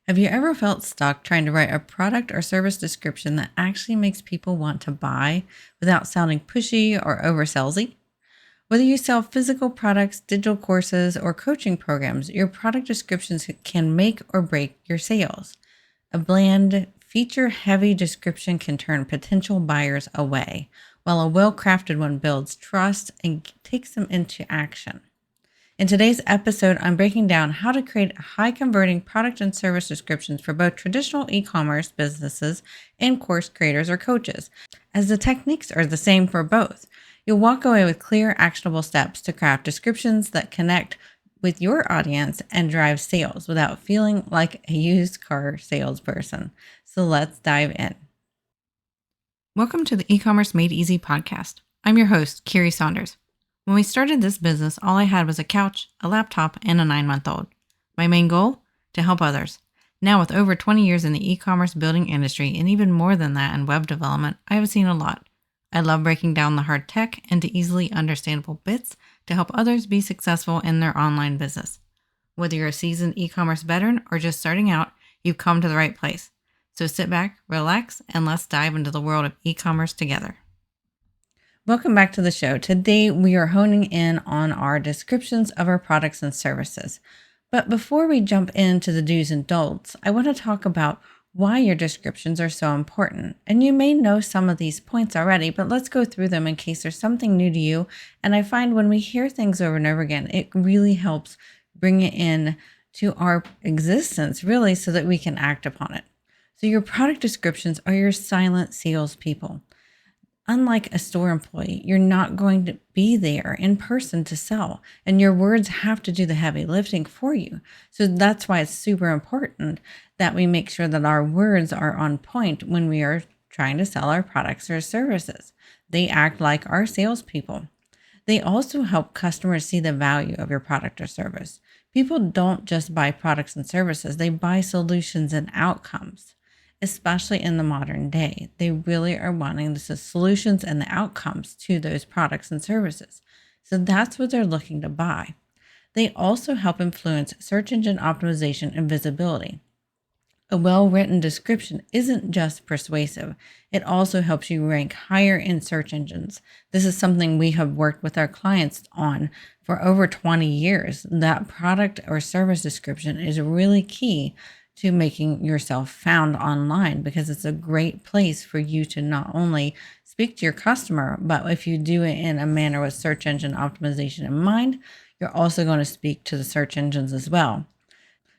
Have you ever felt stuck trying to write a product or service description that actually makes people want to buy without sounding pushy or over salesy? Whether you sell physical products, digital courses, or coaching programs, your product descriptions can make or break your sales. A bland, feature heavy description can turn potential buyers away, while a well crafted one builds trust and takes them into action. In today's episode, I'm breaking down how to create high converting product and service descriptions for both traditional e-commerce businesses and course creators or coaches, as the techniques are the same for both. You'll walk away with clear, actionable steps to craft descriptions that connect with your audience and drive sales without feeling like a used car salesperson. So let's dive in. Welcome to the eCommerce Made Easy podcast. I'm your host, Carrie Saunders. When we started this business, all I had was a couch, a laptop, and a 9-month-old. My main goal? To help others. Now, with over 20 years in the e-commerce building industry and even more than that in web development, I have seen a lot. I love breaking down the hard tech into easily understandable bits to help others be successful in their online business. Whether you're a seasoned e-commerce veteran or just starting out, you've come to the right place. So sit back, relax, and let's dive into the world of e-commerce together. Welcome back to the show. Today, we are honing in on our descriptions of our products and services. But before we jump into the do's and don'ts, I want to talk about why your descriptions are so important. And you may know some of these points already, but let's go through them in case there's something new to you. And I find when we hear things over and over again, it really helps bring it in to our existence, really, so that we can act upon it. So your product descriptions are your silent salespeople. Unlike a store employee, you're not going to be there in person to sell, and your words have to do the heavy lifting for you. So that's why it's super important that we make sure that our words are on point when we are trying to sell our products or services. They act like our salespeople. They also help customers see the value of your product or service. People don't just buy products and services, they buy solutions and outcomes. Especially in the modern day, they really are wanting the solutions and the outcomes to those products and services. So that's what they're looking to buy. They also help influence search engine optimization and visibility. A well-written description isn't just persuasive. It also helps you rank higher in search engines. This is something we have worked with our clients on for over 20 years. That product or service description is really key to making yourself found online, because it's a great place for you to not only speak to your customer, but if you do it in a manner with search engine optimization in mind, you're also going to speak to the search engines as well.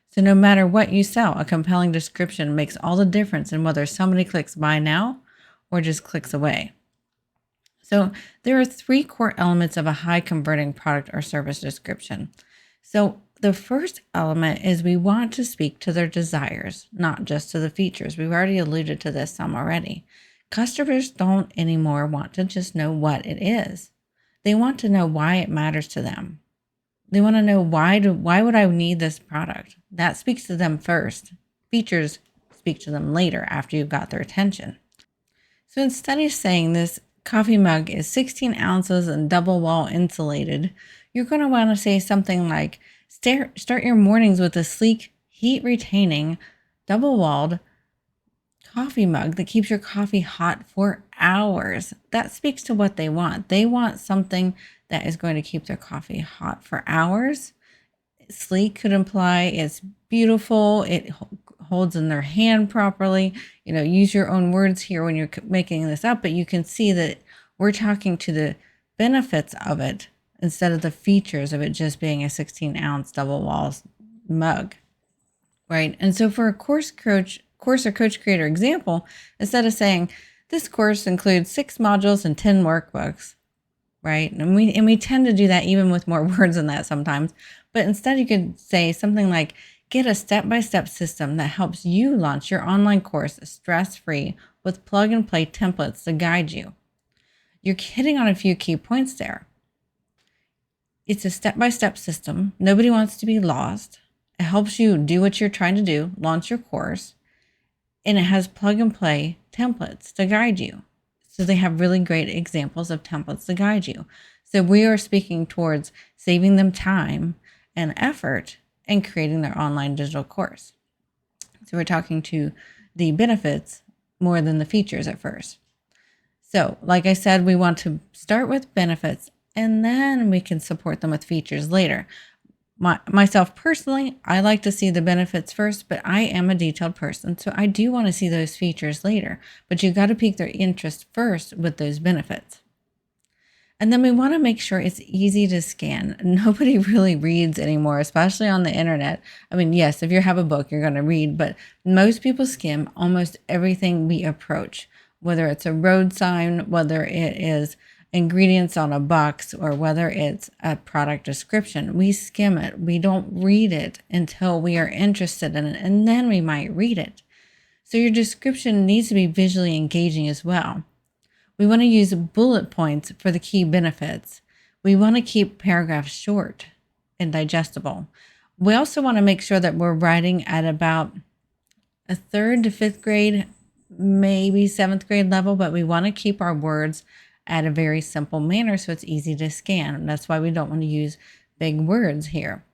So no matter what you sell, a compelling description makes all the difference in whether somebody clicks buy now or just clicks away. So there are 3 core elements of a high converting product or service description. So the first element is we want to speak to their desires, not just to the features. We've already alluded to this some already. Customers don't anymore want to just know what it is. They want to know why it matters to them. They want to know why would I need this product? That speaks to them first. Features speak to them later after you've got their attention. So instead of saying this coffee mug is 16 ounces and double wall insulated, you're going to want to say something like, start your mornings with a sleek, heat-retaining, double-walled coffee mug that keeps your coffee hot for hours. That speaks to what they want. They want something that is going to keep their coffee hot for hours. Sleek could imply it's beautiful. It holds in their hand properly. Use your own words here when you're making this up, but you can see that we're talking to the benefits of it instead of the features of it just being a 16-ounce double wall mug, right? And so for a course or coach creator example, instead of saying, this course includes 6 modules and 10 workbooks, right? And we tend to do that even with more words than that sometimes. But instead you could say something like, get a step-by-step system that helps you launch your online course stress-free with plug-and-play templates to guide you. You're hitting on a few key points there. It's a step-by-step system. Nobody wants to be lost. It helps you do what you're trying to do, launch your course, and it has plug-and-play templates to guide you. So they have really great examples of templates to guide you. So we are speaking towards saving them time and effort and creating their online digital course. So we're talking to the benefits more than the features at first. So like I said, we want to start with benefits and then we can support them with features later. Myself personally, I like to see the benefits first, but I am a detailed person, so I do want to see those features later. But you got to pique their interest first with those benefits. And then we want to make sure it's easy to scan. Nobody really reads anymore, especially on the internet. I mean, yes, if you have a book, you're going to read, but most people skim almost everything we approach, whether it's a road sign, whether it is ingredients on a box, or whether it's a product description. We skim it. We don't read it until we are interested in it, and then we might read it. So your description needs to be visually engaging as well. We want to use bullet points for the key benefits. We want to keep paragraphs short and digestible. We also want to make sure that we're writing at about a 3rd to 5th grade, maybe 7th grade level, but we want to keep our words at a very simple manner so it's easy to scan. That's why we don't want to use big words here.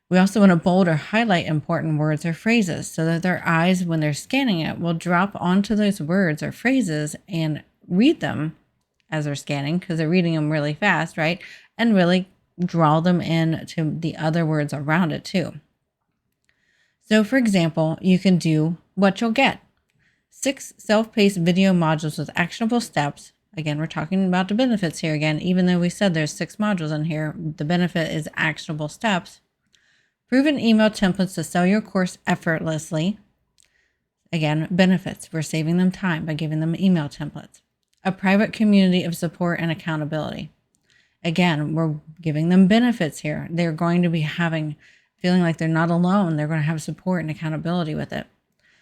We also want to bold or highlight important words or phrases so that their eyes, when they're scanning it, will drop onto those words or phrases and read them as they're scanning, because they're reading them really fast, right? And really draw them in to the other words around it too. So for example, you can do what you'll get. 6 self-paced video modules with actionable steps. Again, we're talking about the benefits here again, even though we said there's 6 modules in here, the benefit is actionable steps. Proven email templates to sell your course effortlessly. Again, benefits. We're saving them time by giving them email templates. A private community of support and accountability. Again, we're giving them benefits here. They're going to be feeling like they're not alone. They're going to have support and accountability with it.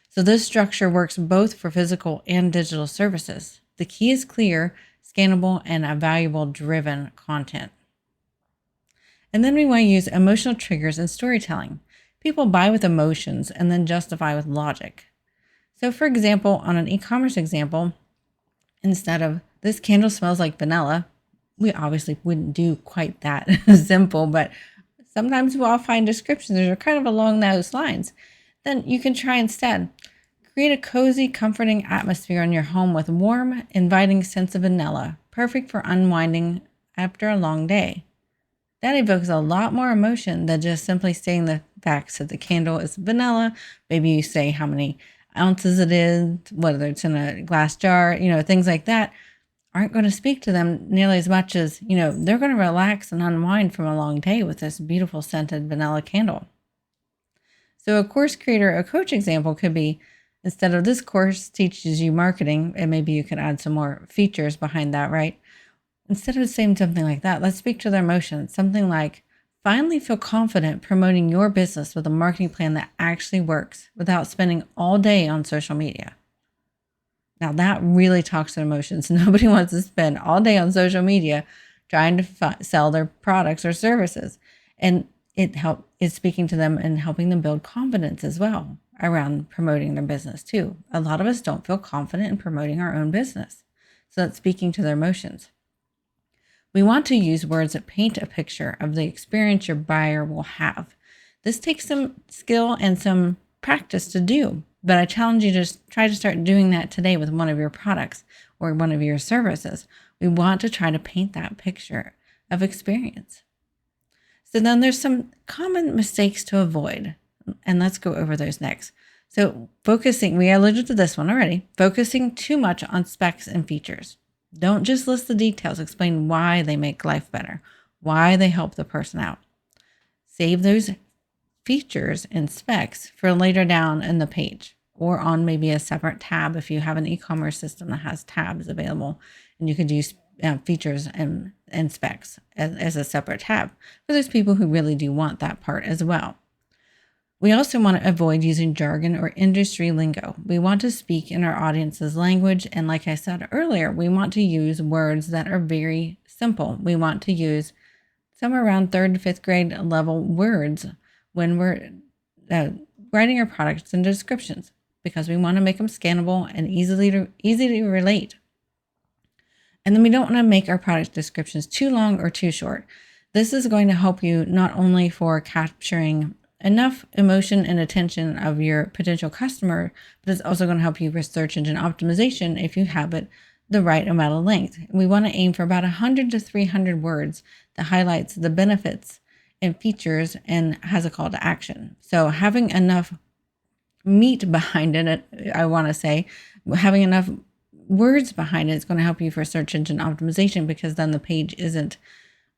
So this structure works both for physical and digital services. The key is clear, scannable, and a valuable driven content. And then we want to use emotional triggers and storytelling. People buy with emotions and then justify with logic. So for example, on an e-commerce example, instead of "this candle smells like vanilla," we obviously wouldn't do quite that simple, but sometimes we'll find descriptions that are kind of along those lines. Then you can try instead, create a cozy, comforting atmosphere in your home with warm, inviting scents of vanilla, perfect for unwinding after a long day. That evokes a lot more emotion than just simply stating the facts that the candle is vanilla. Maybe you say how many ounces it is, whether it's in a glass jar, things like that aren't going to speak to them nearly as much as, they're going to relax and unwind from a long day with this beautiful scented vanilla candle. So a course creator or coach example could be, instead of "this course teaches you marketing," and maybe you could add some more features behind that, right? Instead of saying something like that, let's speak to their emotions. Something like, "finally feel confident promoting your business with a marketing plan that actually works without spending all day on social media." Now that really talks to their emotions. Nobody wants to spend all day on social media trying to sell their products or services. And it's speaking to them and helping them build confidence as well around promoting their business too. A lot of us don't feel confident in promoting our own business. So that's speaking to their emotions. We want to use words that paint a picture of the experience your buyer will have. This takes some skill and some practice to do, but I challenge you to try to start doing that today with one of your products or one of your services. We want to try to paint that picture of experience. So then there's some common mistakes to avoid, and let's go over those next. So we alluded to this one already, focusing too much on specs and features. Don't just list the details, explain why they make life better, why they help the person out. Save those features and specs for later down in the page or on maybe a separate tab if you have an e-commerce system that has tabs available, and you could use features and specs as a separate tab for those people who really do want that part as well. We also want to avoid using jargon or industry lingo. We want to speak in our audience's language. And like I said earlier, we want to use words that are very simple. We want to use somewhere around 3rd to 5th grade level words when we're writing our products and descriptions, because we want to make them scannable and easy to relate. And then we don't want to make our product descriptions too long or too short. This is going to help you not only for capturing enough emotion and attention of your potential customer, but it's also going to help you with search engine optimization if you have it the right amount of length. We want to aim for about 100 to 300 words that highlights the benefits and features and has a call to action. So having enough meat behind it, I want to say, having enough words behind it is going to help you for search engine optimization, because then the page isn't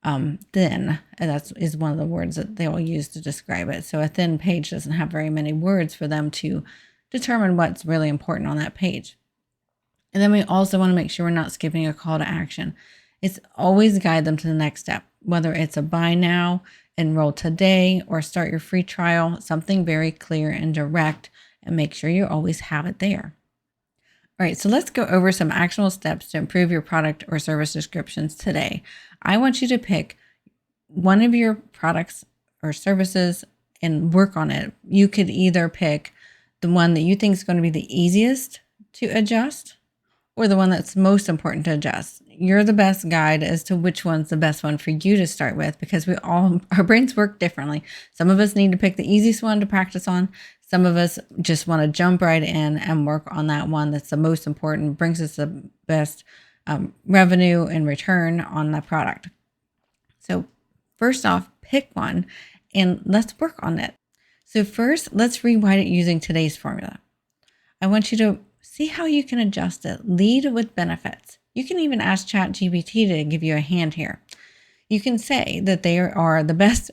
thin. And that is one of the words that they will use to describe it. So a thin page doesn't have very many words for them to determine what's really important on that page. And then we also want to make sure we're not skipping a call to action. It's always guide them to the next step, whether it's a buy now, enroll today, or start your free trial, something very clear and direct, and make sure you always have it there. All right, so let's go over some actionable steps to improve your product or service descriptions today. I want you to pick one of your products or services and work on it. You could either pick the one that you think is going to be the easiest to adjust, or the one that's most important to adjust. You're the best guide as to which one's the best one for you to start with, because our brains work differently. Some of us need to pick the easiest one to practice on. Some of us just want to jump right in and work on that one that's the most important, brings us the best revenue and return on that product. So first off, pick one and let's work on it. So first, let's rewrite it using today's formula. I want you to see how you can adjust it. Lead with benefits. You can even ask ChatGPT to give you a hand here. You can say that they are the best,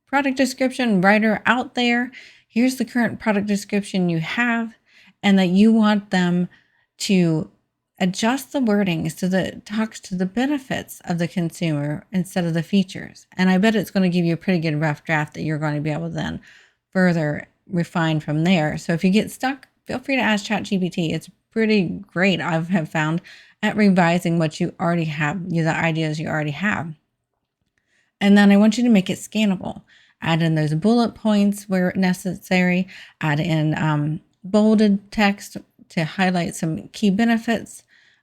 product description writer out there. Here's the current product description you have, and that you want them to adjust the wording so that it talks to the benefits of the consumer instead of the features. And I bet it's going to give you a pretty good rough draft that you're going to be able to then further refine from there. So if you get stuck, feel free to ask ChatGPT. It's pretty great, I have found, at revising what you already have, the ideas you already have. And then I want you to make it scannable. Add in those bullet points where necessary. Add in bolded text to highlight some key benefits.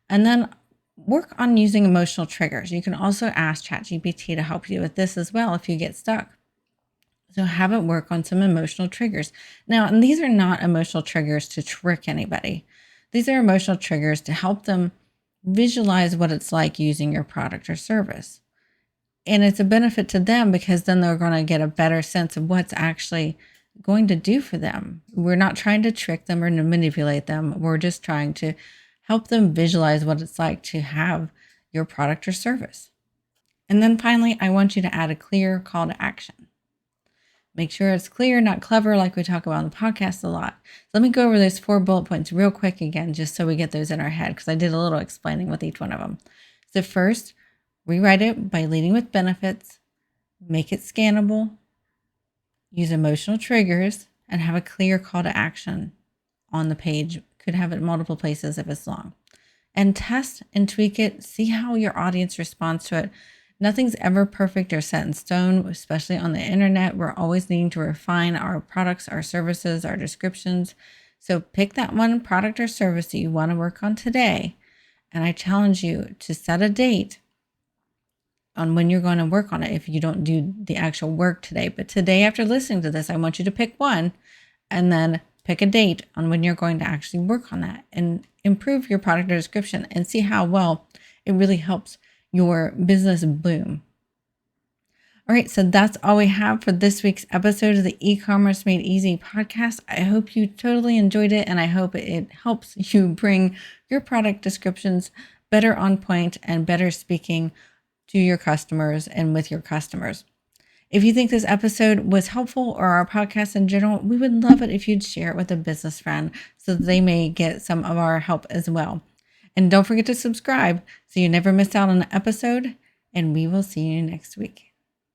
And then work on using emotional triggers. You can also ask ChatGPT to help you with this as well if you get stuck. So have it work on some emotional triggers. Now, and these are not emotional triggers to trick anybody. These are emotional triggers to help them visualize what it's like using your product or service. And it's a benefit to them because then they're going to get a better sense of what's actually going to do for them. We're not trying to trick them or to manipulate them. We're just trying to help them visualize what it's like to have your product or service. And then finally, I want you to add a clear call to action. Make sure it's clear, not clever, like we talk about on the podcast a lot. So let me go over those 4 bullet points real quick again, just so we get those in our head, because I did a little explaining with each one of them. So first, rewrite it by leading with benefits, make it scannable, use emotional triggers, and have a clear call to action on the page. Could have it in multiple places if it's long. And test and tweak it, see how your audience responds to it. Nothing's ever perfect or set in stone, especially on the internet. We're always needing to refine our products, our services, our descriptions. So pick that one product or service that you want to work on today. And I challenge you to set a date on when you're going to work on it if you don't do the actual work today. But today, after listening to this, I want you to pick one and then pick a date on when you're going to actually work on that and improve your product or description and see how well it really helps your business boom. All right, so that's all we have for this week's episode of the E-commerce Made Easy podcast. I hope you totally enjoyed it, and I hope it helps you bring your product descriptions better on point and better speaking to your customers and with your customers. If you think this episode was helpful, or our podcast in general, we would love it if you'd share it with a business friend so that they may get some of our help as well. And don't forget to subscribe so you never miss out on an episode, and we will see you next week.